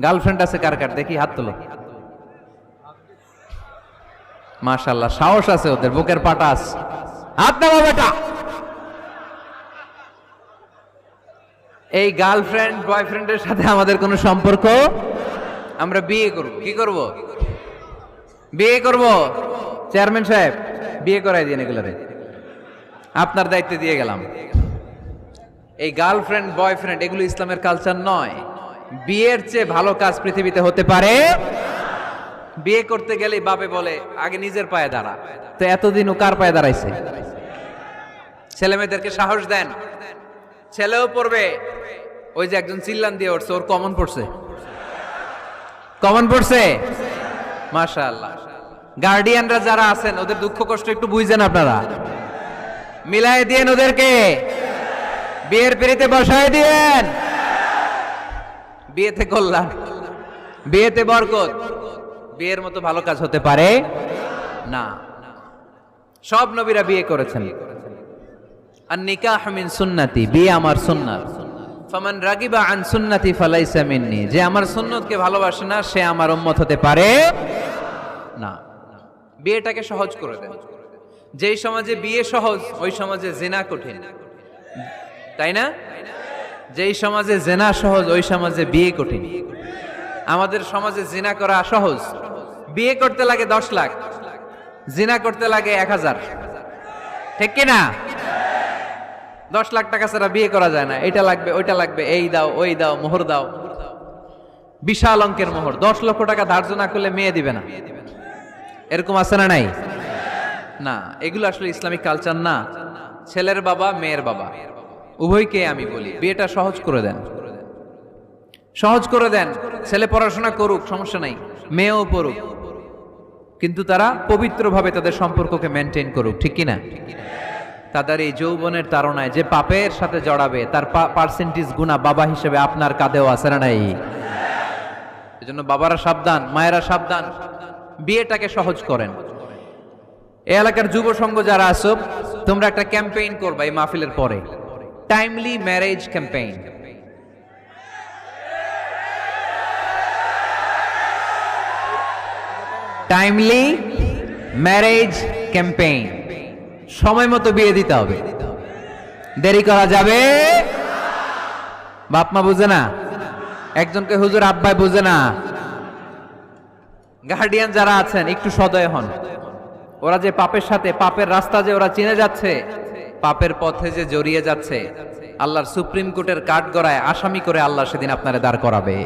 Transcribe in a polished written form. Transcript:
Girlfriend আছে কার কার দেখি হাত তোলো। মাশাআল্লাহ, সাহস আছে ওদের, বুকের পাটা আছে। হাত নামা বেটা। এই গার্লফ্রেন্ড বয়ফ্রেন্ডের সাথে আমাদের কোনো সম্পর্ক, আমরা বিয়ে করব। কি করব? বিয়ে করব। চেয়ারম্যান সাহেব বিয়ে করাই দিন এগুলোরে, আপনার দায়িত্বে দিয়ে গেলাম। এই গার্লফ্রেন্ড বয়ফ্রেন্ড এগুলো ইসলামের কালচার নয়। বিয়ের চেয়ে ভালো কাজ পৃথিবীতে হতে পারে। বিয়ে করতে গেলে বাপে বলে আগে নিজের পায়ে দাঁড়া। তো এতদিন ও কার পায়ে দাঁড়াইছে? ছেলে মেয়েদেরকে সাহস দেন, ছেলেও পড়বে। ওই যে একজন চিল্লান দিয়ে উঠছে, ওর কমন পড়ছে, কমন পড়ছে। মাশাআল্লাহ। গার্ডিয়ানরা যারা আছেন ওদের দুঃখ কষ্ট একটু বুঝছেন আপনারা, মিলাই দিয়েন ওদেরকে, বিয়ের পিড়িতে বসায় দিয়েন। বিয়েতে কল্যাণ, বিয়েতে বরকত। বিয়ের মতো ভালো কাজ হতে পারে না। সব নবীরা বিয়ে করেছেন। আর নিকাহ মিন সুন্নতি, বিয়ে আমার সুন্নাত। ফামান রাগিবা আন সুন্নতি ফালাইসা মিন্নি, যে আমার সুন্নতকে ভালোবাসে না সে আমার উম্মত হতে পারে না। বিয়েটাকে সহজ করে দেন। যেই সমাজে বিয়ে সহজ ওই সমাজে জিনা কঠিন, তাই না? যেই সমাজে জিনা সহজ ওই সমাজে বিয়ে কঠিন। আমাদের সমাজে জিনা করা সহজ, বিয়ে করতে লাগে 10 লাখ, জিনা করতে লাগে 1000। ঠিক কি না? 10 লাখ টাকা ছাড়া বিয়ে করা যায় না। এটা লাগবে, ওইটা লাগবে, এই দাও, ওই দাও, মোহর দাও, বিশাল অঙ্কের মোহর। 10 লক্ষ টাকা ধার্য না করলে মেয়ে দিবে না। এরকম আছে না নাই? না, এগুলো আসলে ইসলামিক কালচার না। ছেলের বাবা মেয়ের বাবা উভয়কে আমি বলি বিয়েটা সহজ করে দেন, সহজ করে দেন। ছেলে পড়াশোনা করুক, সমস্যা নাই, মেয়েও পড়ুক, কিন্তু তারা পবিত্রভাবে তাদের সম্পর্ককে মেনটেন করুক। ঠিক কিনা? তাদের এই যৌবনের তাড়নায় যে পাপের সাথে জড়াবে তার পার্সেন্টেজ গুণা বাবা হিসেবে আপনার কাঁধেও আছে না নাই? এজন্য বাবারা সাবধান, মায়েরা সাবধান, বিয়েটাকে সহজ করেন। এই এলাকার যুব সংঘ যারা আছো, তোমরা একটা ক্যাম্পেইন করবা এই মাহফিলের পরে, timely marriage campaign. Timely marriage campaign. সময় মতো বিয়ে দিতে হবে, দেরি করা যাবে। বাপ মা বুঝে না, একজনকে হুজুর আব্বাই বুঝে না। গার্ডিয়ান যারা আছেন একটু সদয় হন। ওরা যে পাপের সাথে, পাপের রাস্তা যে ওরা চিনে যাচ্ছে, পাপের পথে যে জড়িয়ে যাচ্ছে, আল্লাহর সুপ্রিম কোর্টের কাঠগড়ায় আসামি করে আল্লাহ সেদিন আপনারে দাঁড় করাবে।